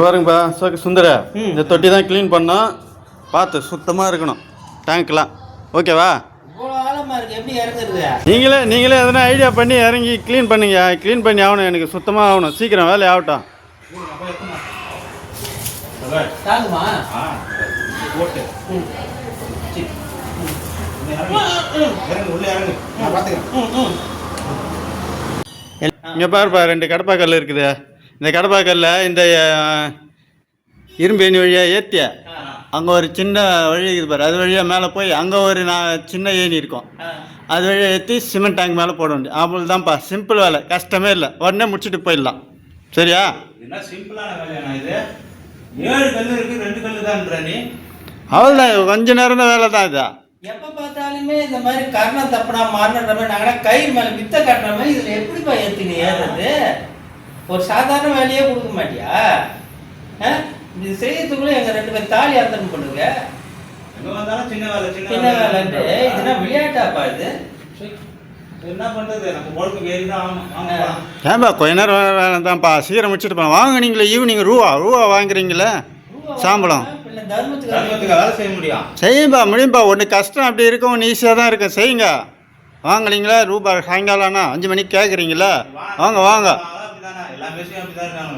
பாருங்கப்பா சுந்தர, இந்த தொட்டி தான் க்ளீன் பண்ணோம். பார்த்து சுத்தமாக இருக்கணும் டேங்க்லாம். ஓகேவா? நீங்களே எதனா ஐடியா பண்ணி இறங்கி க்ளீன் பண்ணுங்க. க்ளீன் பண்ணி ஆகணும், எனக்கு சுத்தமாக ஆகணும். சீக்கிரம் வேலை ஆகட்டும். இங்கே பாருப்பா, 2 கடப்பாக்கல் இருக்குது. இந்த கடப்பாக்கல்ல இந்த இரும்பு ஏணி வழியாக ஏற்றிய அங்கே ஒரு சின்ன வழி இருக்குது பாரு, அது வழியாக மேலே போய் அங்கே ஒரு சின்ன ஏணி இருக்கும். அது வழியாக ஏற்றி சிமெண்ட் டேங்க் மேலே போட வேண்டிய அவ்வளோ தான்ப்பா. சிம்பிள் வேலை, கஷ்டமே இல்லை. உடனே முடிச்சுட்டு போயிடலாம். சரியா? என்ன சிம்பிளான வேலையா இது? 7 கல் இருக்குது, 2 கல் தான்ன்ற நீ. அவ்வளோதான், கொஞ்ச நேரம் தான் வேலை தான். இதா எப்போ பார்த்தாலுமே இந்த மாதிரி கர்ணம் தப்புனா மாறின மாதிரி நாங்கள் கயிறு மேலே வித்த கட்டுற மாதிரி இதில் எப்படிப்பா ஏற்றி நீ ஏறுறது? ஒரு சாதாரண வேலையே கொடுக்க மாட்டியா? இது செய்யறதுக்குள்ள எங்க 2 பேர் தாலி அர்த்தம் பண்ணுங்க. எங்க வந்தாலும் சின்ன வேலை வேலைன்ட்டு இதெல்லாம் விளையாட்டாப்பா இது? என்ன பண்றது, நம்ம பொழுது ஏறி தான் ஆகணும். ஏன்பா கொஞ்ச நேரம் வேலை தான்ப்பா, சீக்கிரம் முடிச்சுட்டு போகலாம். வாங்கினீங்களே ஈவினிங் ரூபா வாங்குறீங்களே சாம்பளம். தர்மத்துக்கு வேலை செய்ய முடியும். செய்யும்பா, முடியும்பா. ஒன்று கஷ்டம் அப்படி இருக்கும், ஒன்று ஈஸியாக தான் இருக்கும். செய்யுங்க. வாங்கலீங்களா ரூபா சாயங்காலம்னா 5 மணிக்கு கேட்குறீங்களா? வாங்க. எல்லா விஷயம் அப்படிதான் இருக்காங்க.